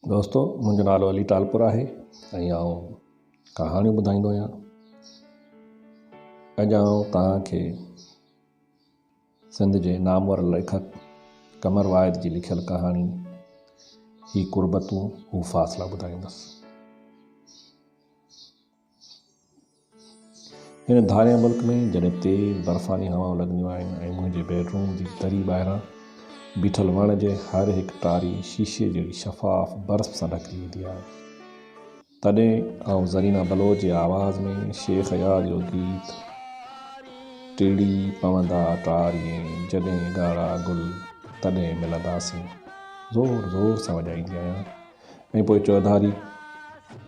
दोस्तों, मुंहिंजो नालो अली टालपुर आहे ऐं आउं कहाणियूं ॿुधाईंदो आहियां। अॼु आउं तव्हांखे सिंध जे नामवर लेखक कमर वाहिद जी लिखियल कहाणी ही कुर्बतूं हू फ़ासिला ॿुधाईंदुसि। हिन धारे मुल्क में जॾहिं तेज़ बर्फ़ानी हवाऊं लॻंदियूं आहिनि ऐं मुंहिंजे बेडरूम जी दरी ॿाहिरां बीठल वण जे हर हिकु टारी शीशे जहिड़ी शफ़ाफ़ बर्फ़ सां ढकी वेंदी आहे, तॾहिं आउं ज़रीना बलोच जी आवाज़ में शेख याद जो गीत टिड़ी पवंदा टारिये जॾहिं ॻाढ़ा गुल तॾहिं मिलंदासीं ज़ोर ज़ोर सां वॼाईंदी आहियां। ऐं पोइ चौधारी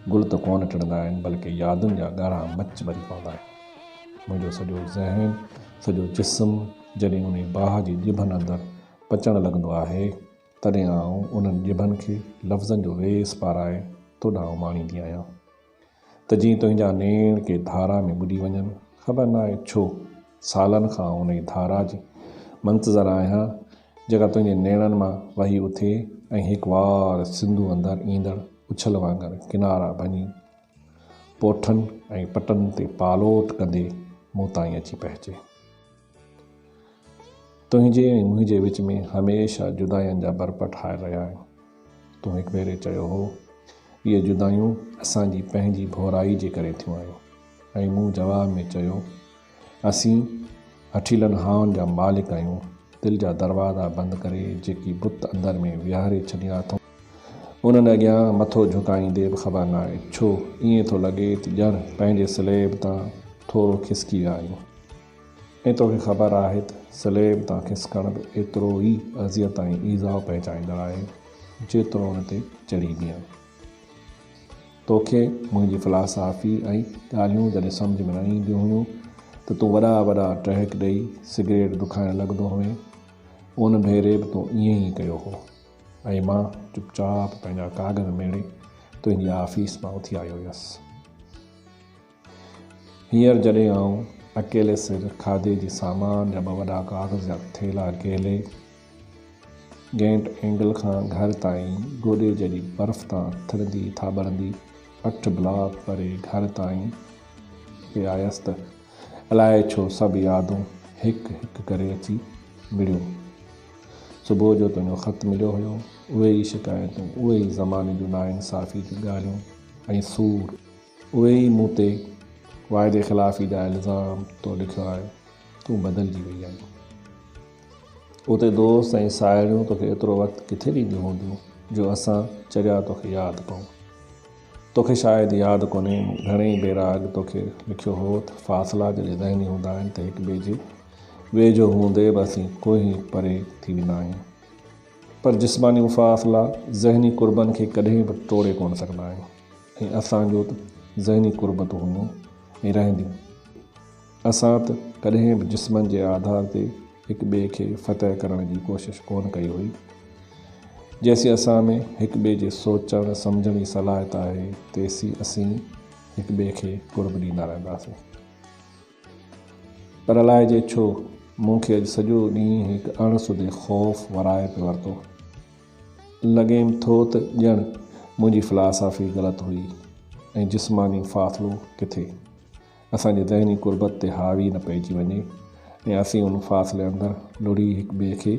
गुल त कोन टिड़ंदा आहिनि, बल्कि यादुनि जा ॻाढ़ा मच ॿरी पवंदा आहिनि। मुंहिंजो सॼो ज़हन, सॼो जिस्म जॾहिं उन बाह जी ॼिभनि अंदरि पचणु लॻंदो आहे, तॾहिं आउं उन्हनि ॼिभनि खे लफ़्ज़नि जो वेस पाराए तोॾां माणींदी आहियां त जीअं तुंहिंजा नेण के धारा में ॿुॾी वञनि। ख़बर न आहे छो सालनि खां उन धारा जी मंतज़र आहियां जेका तुंहिंजे नेणनि मां वही उथे ऐं हिकु वार सिंधु अंदरि ईंदड़ उछल वांगुरु किनारा भञी पोठनि ऐं पटनि ते पालोट कंदे मूं ताईं अची पहुचे। तुंहिंजे ऐं मुंहिंजे विच में हमेशह जुदाइयुनि जा बर्प ठाहे रहिया आहिनि। तूं हिकु भेरे चयो हो इहे जुदायूं असांजी पंहिंजी भोराई जे करे थियूं आहियूं, ऐं मूं जवाब में चयो असीं हठीलनि हाउनि जा मालिक आहियूं, दिलि जा दरवाज़ा बंदि करे जेकी बुत अंदरि में विहारे छॾिया अथऊं उन्हनि अॻियां मथो झुकाईंदे बि ख़बर न आहे छो ईअं थो लॻे त ॼण पंहिंजे स्लेब तां थोरो खिसकी विया आहियूं। ऐं तोखे ख़बर आहे त स्लेब तां खिसकण बि एतिरो ई अज़ियत ऐं ईज़ाउ पहुचाईंदड़ आहे जेतिरो उन ते चढ़ी बीहण। तोखे मुंहिंजी फ़िलासफ़ी ऐं ॻाल्हियूं जॾहिं सम्झ में न ईंदियूं हुयूं त तूं वॾा वॾा टहक ॾेई सिगरेट दुखाइणु लॻंदो हुए। उन भेरे बि तूं ईअं ई कयो हो ऐं मां चुपचाप पंहिंजा कागज़ मेड़े तुंहिंजी ऑफ़िस मां उथी आयो हुयसि। हींअर जॾहिं आउं अकेले सिर खाधे जी सामान जा ॿ वॾा कागज़ जा थेला गेले गेंट एंगल खां घर ताईं गोॾे जॾहिं बर्फ़ तां थिरंदी थाॿड़ंदी 8 ब्लॉक परे घर ताईं पे आयसि त अलाए छो सभु यादूं हिकु हिकु करे अची मिड़ियूं। सुबुह जो तुंहिंजो ख़त मिलियो हुयो, उहे ई शिकायतूं, उहे ई ज़माने जूं नाइंसाफ़ी जूं ॻाल्हियूं ऐं सूर, उहे ई मूं ते वाइदे ख़िलाफ़ी जा इल्ज़ाम। तो लिखियो आहे तूं बदिलजी वई आहीं। उते दोस्त ऐं साहेड़ियूं तोखे एतिरो वक़्तु किथे ॾींदियूं हूंदियूं जो असां चरिया तोखे यादि कयूं। तोखे शायदि यादि कोन्हे घणेई भेरा अॻु तोखे लिखियो हो त फ़ासिला जॾहिं ज़हनी हूंदा आहिनि त हिकु ॿिए जे वेझो हूंदे बि असीं कोई परे थी वेंदा आहियूं, पर जिस्मानी फ़ासिला ज़हनी कुर्बनि खे कॾहिं बि तोड़े कोन सघंदा आहिनि। ऐं असांजो त ज़हनी कुर्बतूं हुयूं ऐं रहंदियूं। असां त कॾहिं बि जिस्मनि जे आधार ते हिकु ॿिए खे फ़तह करण जी कोशिशि कोन कई हुई। जेसीं असां में हिकु ॿिए जे सोचण सम्झण जी सलाहियत आहे तेसीं असीं हिकु ॿिए खे कुर्ब ॾींदा रहंदासीं। पर अलाए जे छो मूंखे अॼु सॼो ॾींहुं हिकु अणसुधे ख़ौफ़ वराए पियो वरितो। लॻेमि थो त ॼण मुंहिंजी फ़िलासफ़ी ग़लति हुई ऐं जिस्मानी फ़ासिलो किथे असांजे ज़हनी कुर्बत ते हावी न पइजी वञे ऐं असीं उन फ़ासिले अंदरि लुड़ी हिकु ॿिए खे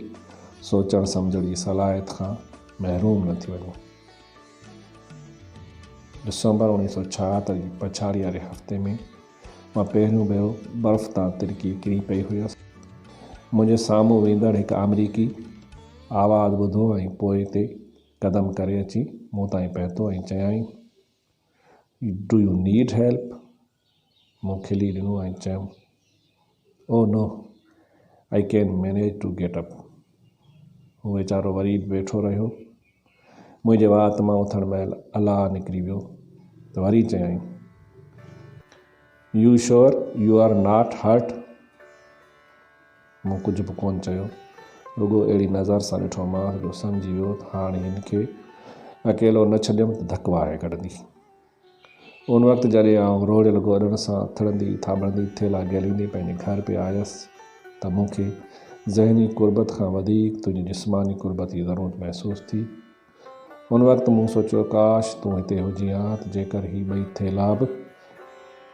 सोचण सम्झण जी सलाहियत खां महरूम न थी वञूं। डिसंबर 1976 जी पछाड़ी वारे हफ़्ते में मां पहिरियों भेरो बर्फ़ तां तिरकी किरी पई हुयसि। मुंहिंजे साम्हूं वेंदड़ हिकु अमरीकी आवाज़ ॿुधो ऐं पोइ ते क़दम करे अची मूं ताईं पहुतो ऐं चयाईं डू यू नीड हेल्प। मूं खिली ॾिनो ऐं चयुमि oh no I can manage to get up. हू वीचारो वरी वेठो रहियो। मुंहिंजे वात मां उथण महिल अलाह निकिरी वियो त वरी चयाईं you sure you are not hurt. मूं कुझु बि कोन चयो, रुॻो अहिड़ी नज़र सां ॾिठो मां जो सम्झी वियो त हाणे हिनखे अकेलो न छॾियमि त धकु वाहे कढंदी। उन वक़्तु जॾहिं आउं रोड़ियल गोॾनि सां थिड़ंदी थाॿड़ंदी थेला गेलींदे पंहिंजे घर पे आयसि त मूंखे ज़हनी कुर्बत खां वधीक तुंहिंजी जिस्मानी कुर्बत जी ज़रूरत महसूसु थी। उन वक़्तु मूं सोचियो काश तूं हिते हुजी हा त जेकर ही ॿई थेला बि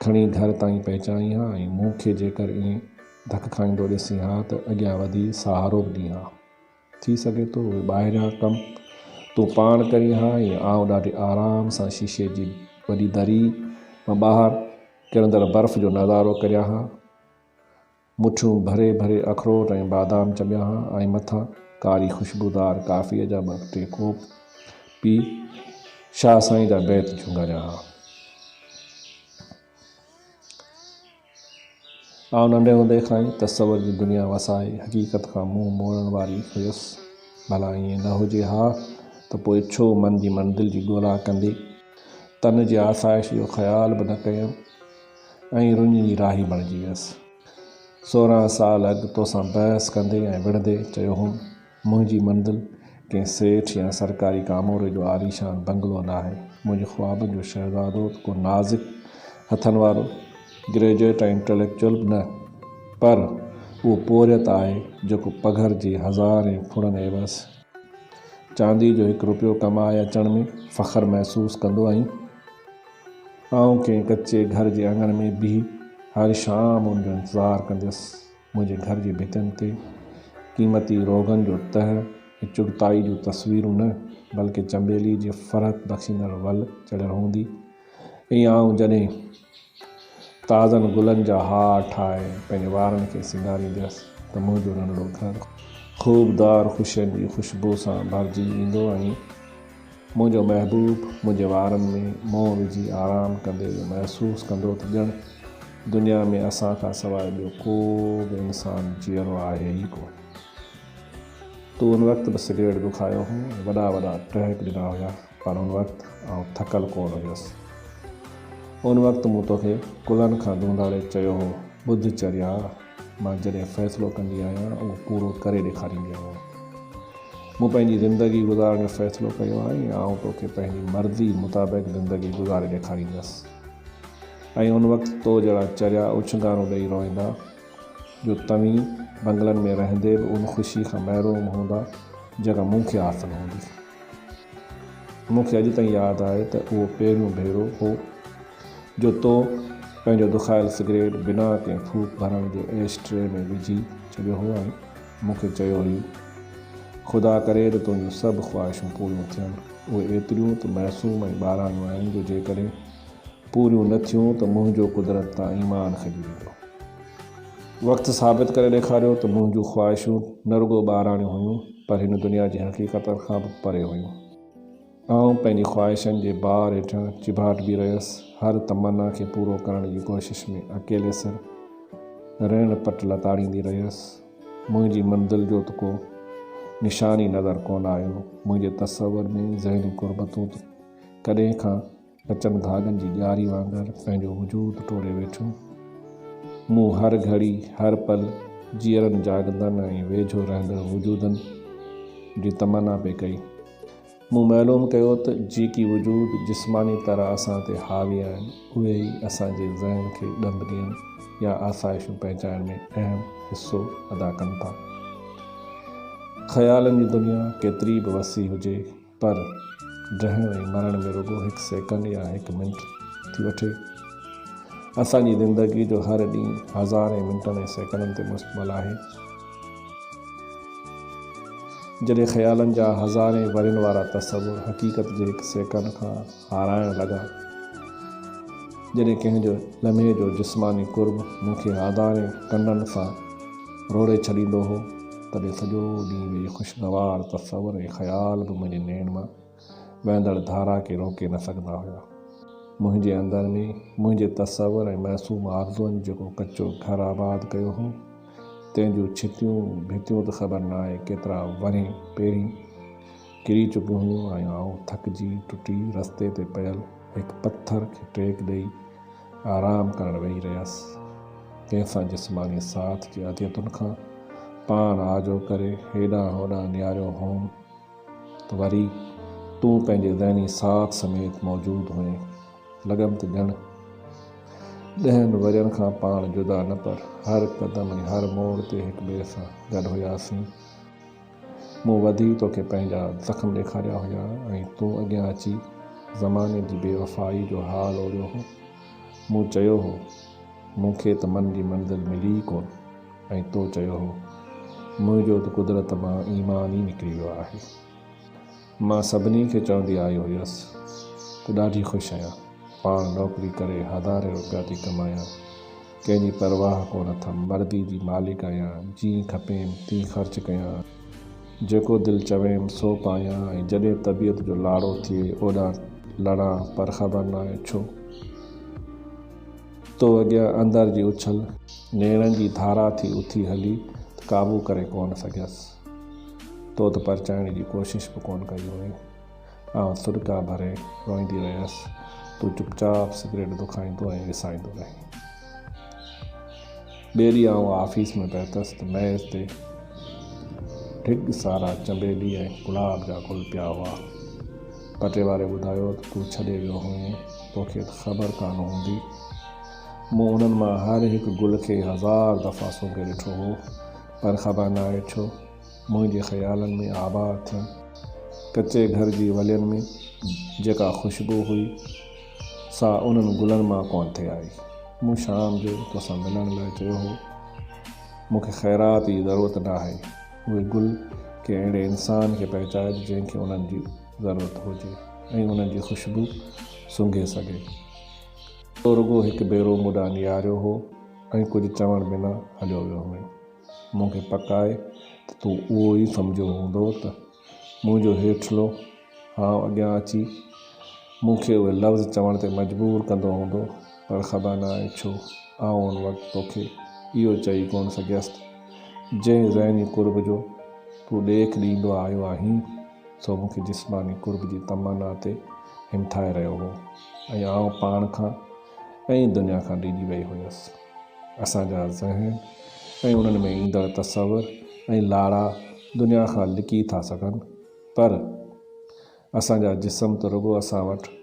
खणी घर ताईं पहुचाई हा ऐं मूंखे जेकर ईअं धक खाईंदो ॾिसी हा त अॻियां वधी सहारो बि ॾीं हा। थी सघे थो उहे ॿाहिरियां कमु तूं पाण करी हा ऐं आउं ॾाढे आराम सां शीशे जी वॾी दरी मां ॿाहिरि किरंदड़ बर्फ़ जो नज़ारो करिया हा। मुठियूं भरे भरे अखरोट ऐं बादाम चॿिया हा ऐं मथां कारी ख़ुशबूदार काफ़ीअ जा 2-3 कोप पी शाह साईं जा बैत झुंगारिया हा। आउं नंढे हूंदे खां ई तसवर जी दुनिया वसाए हक़ीक़त खां मुंहुं मोड़ण वारी हुयुसि। भला ईअं न हुजे हा त पोइ छो मन जी मंज़िल जी ॻोल्हा कंदे तन जी आसाइश जो ख़्याल बि न कयमि ऐं रुञ जी राही बणिजी वियसि। 16 साल अॻु तोसां बहस कंदे ऐं विढ़ंदे चयो हुउमि मुंहिंजी मंज़िल कंहिं सेठ या सरकारी कामोरे जो आलीशान बंगलो न आहे। मुंहिंजे ख़्वाबनि जो शहज़ादो को नाज़िक हथनि वारो ग्रेजुएट ऐं इंटेलेक्चुअल बि न, पर उहो पोरियत आहे जेको पघर जे हज़ारें फुड़नि एवज़ चांदी जो 1 रुपयो कमाए अचण में फ़ख्रु महसूसु कंदो ऐं आउं कंहिं कचे घर जे अङण में बीह हर शाम उनजो इंतज़ारु कंदुसि। मुंहिंजे घर जी भितियुनि ते क़ीमती रोगन जो तह ऐं चुगताई जूं तस्वीरूं न बल्कि चंबेली जी फ़रहत बख़्शींदड़ वल चढ़ियल हूंदी ऐं आउं जॾहिं ताज़नि गुलनि जा हार ठाहे पंहिंजे वारनि खे सिंगारींदुसि त मुंहिंजो नंढड़ो घर ख़ूबदार ख़ुशियुनि जी ख़ुशबू सां भरिजी ईंदो ऐं मुंहिंजो महबूब मुंहिंजे वारनि में मोह विझी आराम कंदे महसूसु कंदो त ॼण दुनिया में असां खां सवाइ ॿियो को बि इंसान जीअरो आहे ई कोन। तूं उन वक़्तु बि सिगरेट दुखायो हो ऐं वॾा वॾा टहक ॾिना हुया, पर उन वक़्तु आउं थकल कोन हुयुसि। उन वक़्तु मूं तोखे कुलनि खां दूंदाड़े चयो हो ॿुधचर्या मां जॾहिं फ़ैसिलो कंदी आहियां उहो पूरो करे ॾेखारींदी आहियां। मूं पंहिंजी ज़िंदगी गुज़ारण जो फ़ैसिलो कयो आहे ऐं आउं तोखे पंहिंजी मर्ज़ी मुताबिक़ ज़िंदगी गुज़ारे ॾेखारींदुसि। ऐं उन वक़्तु तो जहिड़ा चरिया उछंगारूं ॾेई रोईंदा जो तव्हीं बंगलनि में रहंदे बि उन ख़ुशी खां महिरूम हूंदा जेका मूंखे हासिलु हूंदी। मूंखे अॼु ताईं यादि आहे त उहो पहिरियों भेरो हो जो तो पंहिंजो दुखायल सिगरेट बिना कंहिं फूक भरण जे एश-ट्रे में विझी छॾियो हो ऐं मूंखे चयो हुई ख़ुदा करे त तुंहिंजूं सभु ख़्वाहिशूं पूरियूं थियनि। उहे एतिरियूं त मासूम ऐं ॿाराणियूं आहिनि जो जेकॾहिं पूरियूं न थियूं त मुंहिंजो कुदरत तां ईमान खॼी वेंदो। वक़्तु साबित करे ॾेखारियो त मुंहिंजूं ख़्वाहिशूं न रुॻो ॿाराणियूं हुयूं पर हिन दुनिया जी हक़ीक़त खां बि परे हुयूं। आउं पंहिंजी ख़्वाहिशनि जे बार हेठां चिभाट बि रहियुसि, हर तमन्ना खे पूरो करण जी कोशिश में अकेले सिर ऋण पट लताड़ींदी रहियुसि। मुंहिंजी मंज़िल जो त को निशानी नज़र कोन आयो। मुंहिंजे तसवर में ज़हनी कुर्बतूं कॾहिं खां कचनि धागनि जी ॾियारी वांगुरु पंहिंजो वजूद टोड़े वेठियूं। मूं हर घड़ी हर पल जीअरनि जाॻंदड़ ऐं वेझो रहंदड़ वजूदनि जी तमन्ना पे कई। मूं मालूम कयो त जेकी वजूद जिस्मानी तरह असां ते हावी आहिनि उहे ई असांजे ज़हन खे ॾंद ॾियनि या आसाइशूं पहुचाइण में अहम हिसो अदा कनि था। ख़्यालनि जी दुनिया केतिरी बि वसी हुजे पर रहण ऐं मरण में रुॻो 1 सेकंड या 1 मिंट थी वठे। असांजी ज़िंदगी जो हर ॾींहुं हज़ारें मिंटनि ऐं सेकंडनि ते मुश्तमिल आहे। जॾहिं ख़्यालनि जा हज़ारें वरियुनि वारा तसवुर हक़ीक़त जे 1 सेकंड खां हाराइण लॻा, जॾहिं कंहिंजो लम्हे जो जिस्मानी कुर्ब मूंखे हज़ारें कंडनि सां रोड़े छॾींदो हो, तॾहिं सॼो ॾींहुं वे ख़ुशगवार तसवुर ऐं ख़्याल बि मुंहिंजे नेण मां वहंदड़ धारा खे रोके न सघंदा हुया। मुंहिंजे अंदर में मुंहिंजे तसवर ऐं मासूम आरज़ुअनि जेको कचो घर आबाद कयो हो तंहिंजूं छितियूं भितियूं त ख़बर न आहे केतिरा वरे पहिरीं किरी चुकियूं हुयूं ऐं आउं थकिजी टुटी रस्ते ते पियल 1 पत्थर खे टेक ॾेई आराम करण वेही रहियसि। कंहिंसां जिस्मानी साथ जी अदियतुनि खां पान आजो करे हेॾां होॾां निहारियो होम त वरी तूं पंहिंजे ज़हनी साथ समेत मौजूदु हुएं। लॻम त ॼण 10 वरियनि खां पाण जुदा न पर हर क़दम ऐं हर मोड़ ते हिक ॿिए सां गॾु हुयासीं। मूं वधी तोखे पंहिंजा ज़ख़्म ॾेखारिया हुया ऐं तूं अॻियां अची ज़माने जी बेवफ़ाई जो हाल ओढ़ियो हो। मूं चयो हो मूंखे त मन जी मंज़िल मिली ई कोन, ऐं तो चयो हो मुंहिंजो त कुदरत मां ईमान ई निकिरी वियो आहे। मां सभिनी खे चवंदी आई हुयसि तूं ॾाढी ख़ुशि आहियां, पाण नौकिरी करे हज़ारे रुपया थी कमायां, कंहिंजी परवाह कोन अथमि, मर्दी जी मालिक आहियां, जीअं खपेमि तीअं ख़र्च कयां, जेको दिलि चवेमि सो पायां, ऐं जॾहिं तबियत जो लाड़ो थिए ओॾां लड़ां, पर ख़बर न आहे छो तो अॻियां अंदर जी उछल नेणनि जी धारा थी उथी हली त क़ाबू करे कोन सघियसि। तो त परचाइण जी कोशिशि बि कोन कई हुई। आउं सुॾका भरे रोईंदी रहियसि, तूं चुपचाप सिगरेट दुखाईंदो ऐं विसाईंदो रहीं। ॿिए ॾींहुं आउं ऑफिस में पहुतसि त मेज़ ते ढिघ सारा चमेली ऐं गुलाब जा गुल पिया हुआ। पटे वारे ॿुधायो त तूं छॾे वियो हुएं, तोखे त ख़बर कान हूंदी। मूं उन्हनि मां हर हिकु गुल खे 1000 दफ़ा सूंघे ॾिठो हो, पर ख़बर न आहे छो मुंहिंजे ख़्यालनि में आबाद थियनि कचे घर जी वलियुनि में जेका ख़ुशबू हुई सा उन्हनि गुलनि मां कोन थे आई। मूं शाम जो तोसां मिलण लाइ चयो हो, मूंखे ख़ैरात जी ज़रूरत न आहे, उहे गुल के अहिड़े इंसान खे पहुचाए जंहिंखे उन्हनि जी ज़रूरत हुजे ऐं उन्हनि जी ख़ुशबू सूंघे सघे। तो रुगो हिकु भेरो मूं ॾांहुं निहारियो हो ऐं कुझु चवण बिना हलियो वियो हुई। मूंखे पक आहे त तूं उहो ई सम्झो हूंदो त मुंहिंजो हेठलो हाउ अॻियां अची मूंखे उहे लफ़्ज़ चवण ते मजबूर कंदो हूंदो, पर ख़बर न आहे छो आउं उन वक़्तु तोखे इहो चई कोन सघियसि जंहिं ज़हनी कुर्ब जो तूं ॾेख ॾींदो आयो आहीं, सो मूंखे जिस्मानी कुर्ब जी तमन्ना ते हिमथाए रहियो हो ऐं आउं पाण खां ऐं दुनिया खां ॾिजी वई हुयसि। असांजा ज़हन ऐं उन्हनि में ईंदड़ तसवर ऐं लाड़ा दुनिया खां लिकी था सघनि, पर असांजा जिस्म त रुगो असां वटि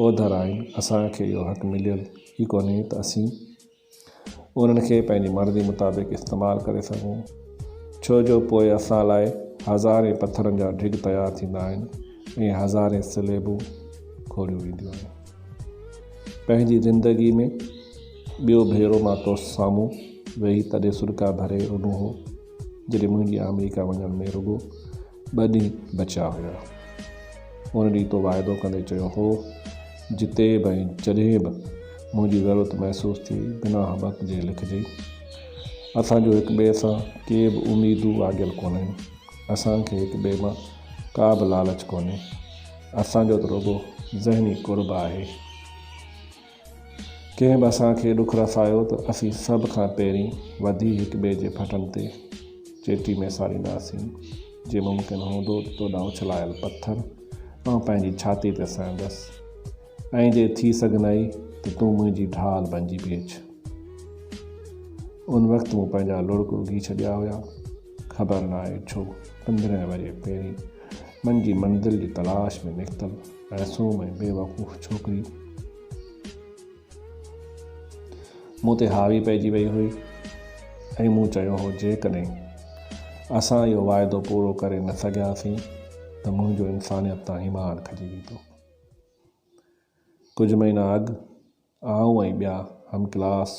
ओधर आहिनि। असांखे इहो हक़ मिलियल ई कोन्हे त असीं उन्हनि खे पंहिंजी मर्ज़ी मुताबिक़ इस्तेमालु करे सघूं, छो जो पोइ असां लाइ हज़ारे पथरनि जा ढिघ तयारु थींदा आहिनि ऐं हज़ारे सिलेबूं खोलियूं वेंदियूं आहिनि। पंहिंजी ज़िंदगी में ॿियो भेरो मां तो साम्हूं वेही तॾहिं सुॾका भरे रुनो हो जॾहिं मुंहिंजी अमेरिका वञण में रुगो 2 ॾींहं बचिया हुया। उन ॾींहुं तो वाइदो कंदे चयो हो, जिते बि ऐं जॾहिं बि मुंहिंजी ज़रूरत महसूसु थी बिना हॿक जे लिखिजांइ। असांजो हिक ॿिए सां के बि उमेदूं वाॻियल कोन्हनि, असांखे हिक ॿिए मां का बि लालच कोन्हे, असांजो त रुगो ज़हनी कुर्ब आहे। कंहिं बि असांखे ॾुखु रसायो त असीं सभ खां पहिरीं वधी हिक ॿिए जे फटनि ते चेटी में साड़ींदासीं। जे मुमकिन हूंदो त तोॾां उछलायल पत्थर ऐं पंहिंजी छाती ते सहंदसि ऐं जे थी सघंदई त तूं मुंहिंजी ढाल बणिजी बीहच। उन वक़्तु मूं पंहिंजा लुड़क उगी छॾिया हुया। ख़बर न आहे छो 15 वरे पहिरीं मन जी मंज़िल जी तलाश में निकितल मासूम ऐं बेवकूफ़ छोकिरी मूं ते हावी पइजी वई हुई ऐं मूं चयो हो, जेकॾहिं असां इहो वाइदो पूरो करे न सघियासीं त मुंहिंजो इंसानियत तां ईमान खजी वेंदो। कुझु महीना अॻु आऊं ऐं ॿिया हम क्लास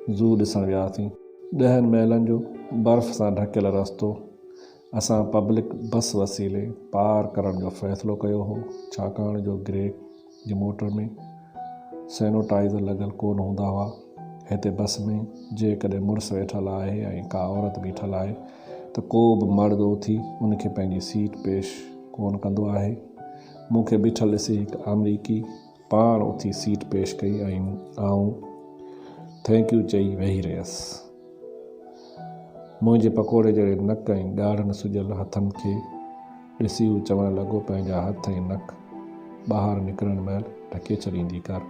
ज़ू ॾिसण वियासीं। 10 माइलनि जो बर्फ़ सां ढकियल रस्तो असां पब्लिक बस वसीले पार करण जो फ़ैसिलो कयो हो, छाकाणि जो ग्रेक जी मोटर में सैनिटाइज़र लॻल कोन हूंदा हुआ। हिते बस में जेकॾहिं मुड़ुसु वेठल आहे ऐं का औरत बीठल आहे त को बि मर्द उथी उनखे पंहिंजी सीट पेश कोन कंदो आहे। मूंखे बीठल ॾिसी हिकु अमरीकी पाण उथी सीट पेश कई ऐं आऊं थैंक यू चई वेही रहियसि। मुंहिंजे पकोड़े जहिड़े नक ऐं ॻाढ़नि सुॼियल हथनि खे ॾिसी हू चवणु लॻो, पंहिंजा हथ ऐं नक ॿाहिरि निकिरण महिल ढके छॾींदी कर,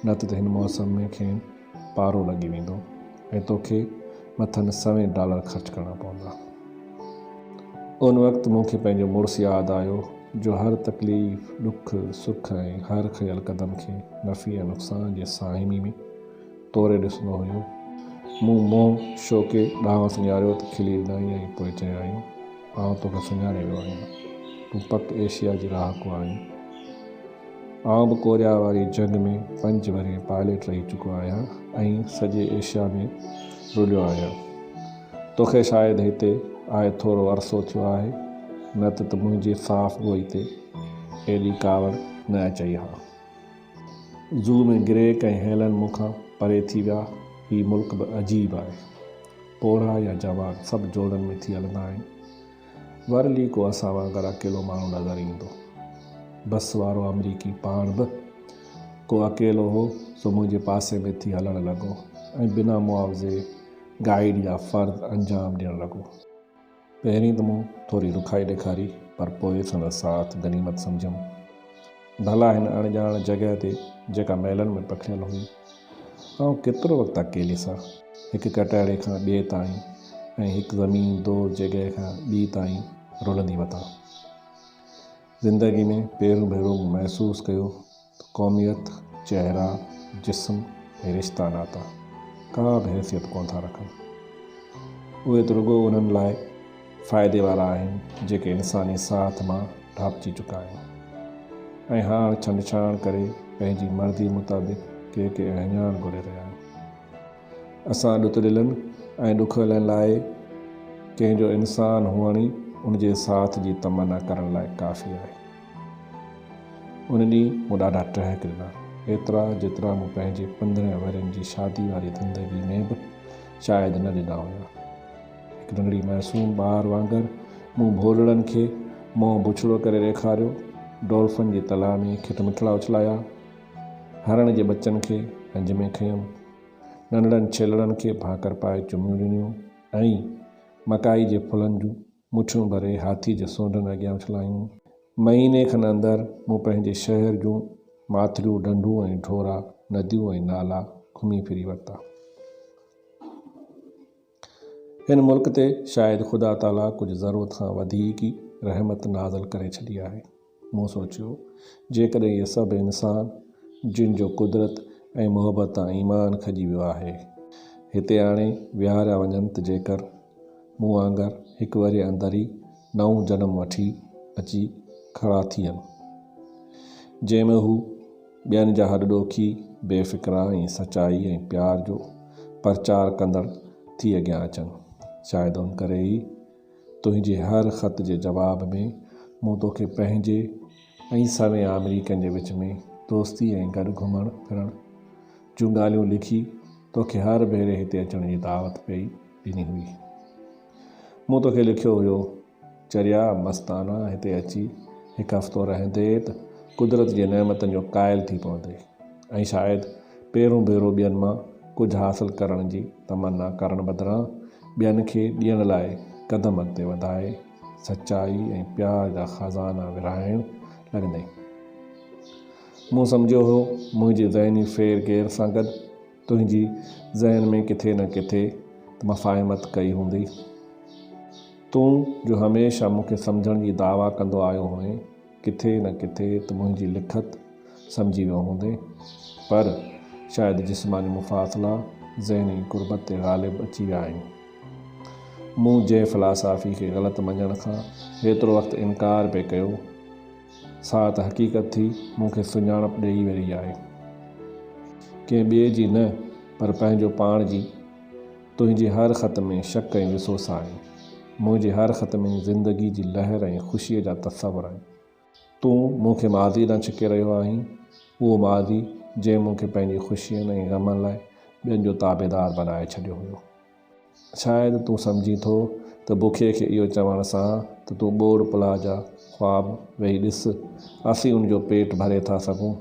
न त हिन मौसम में खेनि पारो लॻी वेंदो ऐं तोखे मथनि $100 ख़र्च करणा पवंदा। उन वक़्तु मूंखे पंहिंजो मुड़ुसु यादि आयो जो हर तकलीफ़, ॾुख, सुख ऐं हर खयल क़दम खे नफ़ी ऐं नुक़सान जे साहिमी में तोरे ॾिसंदो हुयो। मूं मुंहुं शोके ॾांहुं निहारियो त खिली ॾिनई ऐं पोइ चयाईं, आउं तोखे सुञाणे वियो आहियां। तूं पक एशिया जी रहाकू आहीं। आउं बि कोरिया वारी जंग में 5 वरे पायलट रही चुको आहियां ऐं सॼे एशिया में रुलियो आहियां। तोखे शायदि हिते आए थोरो अरसो थियो आहे, न त मुंहिंजे साफ़ ॻोई ते एॾी कावड़ न अचई हा। ज़ू में ग्रेक ऐं हेलन मूंखां परे थी विया। हीउ मुल्क बि अजीब आहे। पोढ़ा या जवान सभु जोड़नि में थी हलंदा आहिनि। वरली को असां वांगुरु अकेलो माण्हू नज़र ईंदो। बस वारो अमरीकी पाण बि को अकेलो हो सो मुंहिंजे पासे में थी हलणु लॻो ऐं बिना मुआवज़े गाइड या फ़र्ज़ अंजाम ॾियणु लॻो। पहिरीं त मूं थोरी रुखाई ॾेखारी, पर पोइ संदसि साथ गनीमत सम्झियमि। भला हिन अणॼाण जॻह ते जेका महिलनि में पखिड़ियल हुई, ऐं केतिरो वक़्तु अकेले सां हिकु कटाइड़े खां ॿिए ताईं ऐं हिकु ज़मीन दो जॻह खां ॿी ताईं रुलंदी वतां। ज़िंदगी में पहिरियों भेरो महसूसु कयो त क़ौमियत, चहिरा, जिस्म ऐं रिश्ता नाता का बि हैसियत कोन था रखनि। उहे त रुॻो उन्हनि लाइ फ़ाइदे वारा आहिनि जेके इंसानी साथ मां ढापजी चुका आहिनि ऐं हाणे छंछाण करे पंहिंजी मर्ज़ी मुताबिक़ के अहञाण घुरे रहिया आहिनि। असां ॾुतड़ियलनि ऐं ॾुखियलनि लाइ कंहिंजो इंसान हुअण ई उनजे साथ जी तमन्ना करण लाइ काफ़ी आहे। उन ॾींहुं मूं ॾाढा टहक ॾिना, एतिरा जेतिरा मूं पंहिंजे 15 वरनि जी शादी वारी ज़िंदगी में बि शायदि न ॾिना हुया। हिकु नंढड़ी मासूम ॿार वांगुरु मूं भोलड़नि खे मुंहुं बुछड़ो करे ॾेखारियो, डॉल्फिन जी तलाउ में खिटमिठड़ा उछलाया, हरण जे बचनि खे हंज में खयमि, नंढड़नि छेलड़नि खे भाकर पाए चुमियूं ॾिनियूं ऐं मकाई जे फुलनि जूं मुठियूं भरे हाथी जे सूंडनि अॻियां उछलायूं। महीने खनि अंदरि मूं पंहिंजे शहर जूं माथिरियूं ढंढूं ऐं ढोरा, नदियूं ऐं नाला घुमी फिरी वरिता। हिन मुल्क ते शायदि ख़ुदा ताला कुझु ज़रूरत खां वधीक ई रहमत नाज़िल करे छॾी आहे। मूं सोचियो, जेकॾहिं इहे सभु इंसान जिन जो कुदरत ऐं मुहबत तां ईमान खजी वियो आहे हिते हाणे विहारिया वञनि त जेकर मूं वांगुरु हिकु वरे अंदरि ई नओं जनम वठी अची खड़ा थियनि, जंहिंमें हू ॿियनि जा हॾॾोखी, बेफ़िक्रा ऐं सचाई ऐं प्यार जो प्रचार कंदड़ थी अॻियां अचनि। शायदि उन करे ई तुंहिंजे हर ख़त जे जवाब में मूं तोखे पंहिंजे ऐं सवें अमरीकनि जे विच में दोस्ती ऐं गॾु घुमण फिरण जूं ॻाल्हियूं लिखी तोखे हर भेरे हिते अचण जी दावत पई ॾिनी हुई। मूं तोखे लिखियो हुयो, चरिया मस्ताना हिते अची हिकु हफ़्तो रहंदे त कुदरत जे नेमतनि जो क़ाइल थी पवंदे ऐं शायदि पहिरों भेरो ॿियनि मां कुझु हासिलु करण जी तमन्ना करण बदिरां ॿियनि खे ॾियण लाइ क़दम अॻिते वधाए सचाई ऐं प्यार जा ख़ज़ाना विरहाइण लॻंदे। मूं सम्झियो हो मुंहिंजी ज़हनी फेर गेर सां गॾु तुंहिंजी ज़हन में किथे न किथे मफ़ाहिमत कई हूंदी। तूं जो हमेशह मूंखे सम्झण जी दावा कंदो आयो हुएं, किथे न किथे त मुंहिंजी लिखत सम्झी वियो हूंदे, पर शायदि जिस्मानी मुफ़ासिला ज़हनी गुरबत ते ग़ालिब अची विया आहिनि। मूं जंहिं फ़िलासफ़ी खे ग़लति मञण खां हेतिरो वक़्तु इनकार पिए कयो, सा त हक़ीक़त थी मूंखे सुञाणप ॾेई वई आहे, कंहिं ॿिए जी न पर पंहिंजो पाण जी। तुंहिंजे हर ख़त में शक ऐं विसोस आहे, मुंहिंजे हर ख़त में ज़िंदगी जी लहर ऐं ख़ुशीअ जा तसवर आहिनि। तूं मूंखे माज़ी न छिके रहियो आहीं, उहो माज़ी जंहिं मूंखे पंहिंजी ख़ुशियुनि ऐं ग़मनि लाइ ॿियनि जो ताबेदार बनाए छॾियो हुयो। शायदि तूं सम्झी थो त बुखे खे इहो चवण सां त तूं ॿोड़ पुला जा ख़्वाब वेही ॾिस, असीं उनजो पेट भरे था सघूं,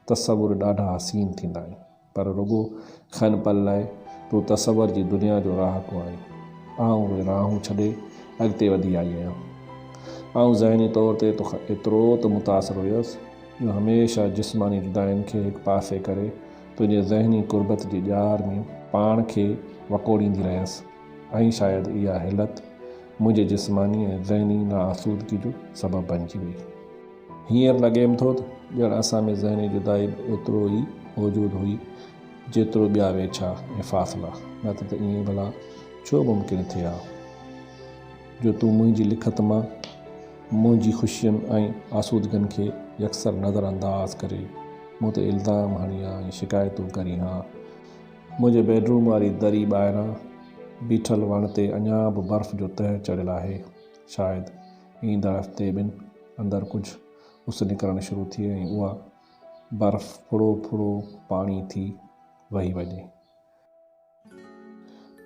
तसवुर ॾाढा हसीन थींदा आहिनि, पर रुॻो खन पल लाइ तूं तसवर जी दुनिया जो राहको आहीं। आउं उहे राहूं छॾे अॻिते वधी आई आहियां। आउं ज़हनी तौर ते तोखां एतिरो त मुतासिर हुयसि जो हमेशह जिस्मानी जुदाइनि खे हिकु पासे करे तुंहिंजे ज़हनी कुर्बत जी ॼार में पाण खे वकोड़ींदी रहियसि ऐं शायदि इहा हिलत मुंहिंजे जिस्मानी ऐं ज़हनी नाआसूदगी जो सबबु बणिजी वई। हींअर लॻेम थो त ॼण असां में ज़हनी जुदाई बि एतिरो ई मौजूदु हुई जेतिरो ॿिया वेठा ऐं फ़ासिला, न त ईअं भला छो मुमकिन थिए हा। जो तूं मुंहिंजी लिखत मां मुंहिंजी ख़ुशियुनि ऐं आसूदगनि खे यकसर नज़रअंदाज़ करे मूं ते इल्ज़ाम हणी ऐं शिकायतूं करी हा। मुंहिंजे बेडरूम वारी दरी ॿाहिरां बीठल वण ते अञा बि बर्फ़ जो तह चढ़ियल आहे। शायदि ईंदड़ हफ़्ते ॿिनि अंदरि कुझु उस निकिरणु शुरू थिए ऐं उहा बर्फ़ फुड़ो फुड़ो पाणी थी वही वञे।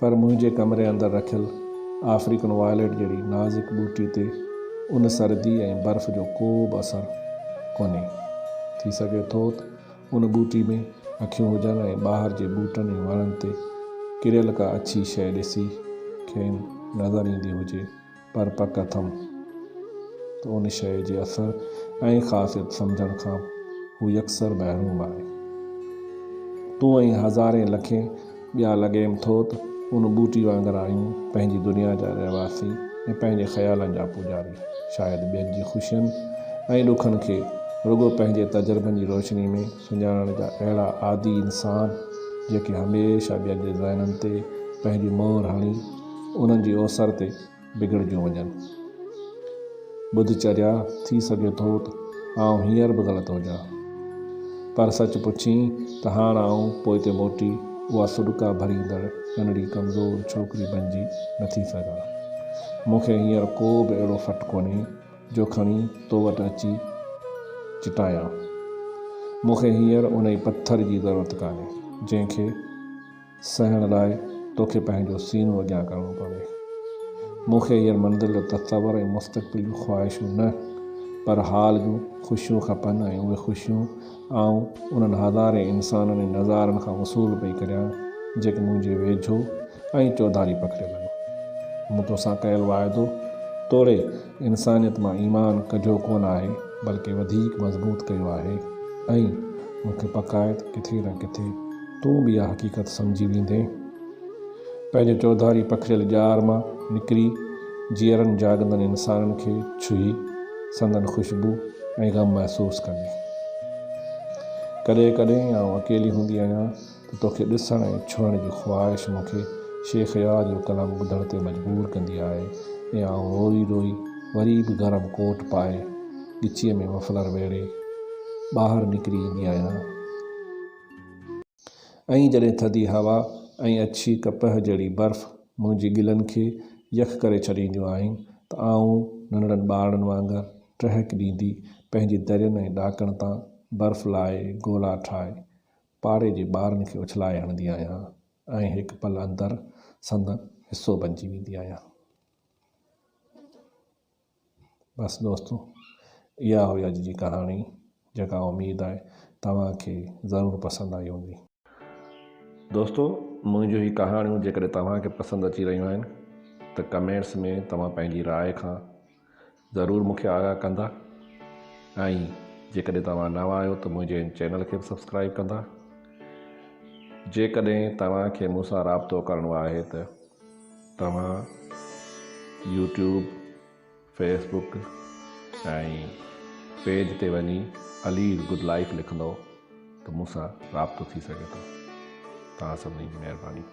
पर मुंहिंजे कमरे अंदरि रखियल अफ्रीकन वायलेट जहिड़ी नाज़ुक ॿूटी ते उन सर्दी ऐं बर्फ़ जो को बि असरु कोन्हे। थी सघे थो त उन ॿूटी में अखियूं हुजनि ऐं ॿाहिरि जे ॿूटनि ऐं वणनि ते किरियल का अछी शइ ॾिसी खेनि नज़र ईंदी हुजे, पर पक अथमि त उन शइ जे असर ऐं ख़ासियत सम्झण खां हू यकसर महरूम आहे। तूं ऐं हज़ारे लखे ॿिया लॻेम थो त उन ॿूटी वांगुरु आहियूं पंहिंजी दुनिया जा रहवासी ऐं पंहिंजे ख़्यालनि जा पुजारी। शायदि ॿियनि जी ख़ुशियुनि ऐं ॾुखनि खे रुॻो पंहिंजे तजुर्बनि जी रोशनी में सुञाणण जा अहिड़ा आदी इंसान जेके हमेशह ॿियनि जे ज़हननि ते पंहिंजी मोहर हणी उन्हनि जी ओसर ते बिगड़जियूं वञनि। ॿुधचर्या थी सघे थो त आउं हींअर बि ग़लति हुजां, पर सच पुछी त हाणे आउं पोइ ते मोटी उहा सुॾका भरींदड़ नंढड़ी कमज़ोर छोकिरी बणिजी नथी सघां। मूंखे हींअर को बि अहिड़ो फट कोन्हे जो खणी तो वटि अची चिटायां। मूंखे हींअर उन ई पथर जी ज़रूरत कान्हे जंहिंखे सहण लाइ तोखे पंहिंजो सीनो अॻियां करिणो पवे। मूंखे हींअर मंज़िल जो तसवर ऐं मुस्तक़बिल जूं ख़्वाहिशूं न, पर हाल जूं ख़ुशियूं खपनि ऐं उहे ख़ुशियूं आउं उन्हनि हज़ारे इंसाननि ऐं नज़ारनि खां वसूल पई करियां जेके मुंहिंजे वेझो ऐं चौधारी पखिड़ियल आहिनि। मूं तोसां कयल वाइदो तोड़े इंसानियत मां ईमान कढियो कोन आहे, बल्कि वधीक मज़बूत कयो आहे ऐं मूंखे पक आहे त किथे न किथे तूं बि इहा हक़ीक़त सम्झी वेंदे। पंहिंजे चौधारी पखिड़ियल ॼार मां निकिरी जीअरनि जाॻंदड़ इंसाननि खे छुही संदन ख़ुशबू ऐं ग़म महसूसु कंदी। कॾहिं कॾहिं आउं अकेली हूंदी आहियां त तोखे ॾिसण ऐं छुहण जी ख़्वाहिश मूंखे शेख याद जो कलाम ॿुधण ते मजबूर कंदी आहे ऐं आउं रोई रोई वरी बि गरम कोट पाए ॻिचीअ में मफलर वेड़े ॿाहिरि निकिरी ईंदी आहियां। ऐं जॾहिं थधी हवा ऐं अछी कपह जहिड़ी बर्फ़ मुंहिंजी गिलनि खे यख करे छॾींदियूं आहिनि त आउं नंढड़नि ॿारनि वांगुरु टहक ॾींदी पंहिंजी दरियुनि ऐं ॾाकण तां बर्फ़ लाहे गोला ठाहे पाड़े जे ॿारनि खे उछलाए हणंदी आहियां ऐं हिकु पल अंदरि संदन हिसो बणिजी वेंदी आहियां। बसि दोस्तो, इहा हुई अॼु जी कहाणी जेका उमेद आहे तव्हांखे ज़रूरु पसंदि आई हूंदी। दोस्तो, मुंहिंजूं ही कहाणियूं जेकॾहिं तव्हांखे पसंदि अची रहियूं आहिनि त कमेंट्स में तव्हां पंहिंजी राय खां ज़रूरु मूंखे आगाह कंदा ऐं जेकॾहिं तव्हां नवां आहियो त मुंहिंजे चैनल खे बि सब्सक्राइब कंदा। जेकॾहिं तव्हांखे मूंसां राब्तो करिणो आहे त तव्हां यूट्यूब, फेसबुक ऐं पेज ते वञी अलीज़ गुड लाइफ लिखंदो त मूंसां राब्तो थी सघे थो। तव्हां सभिनी जी महिरबानी।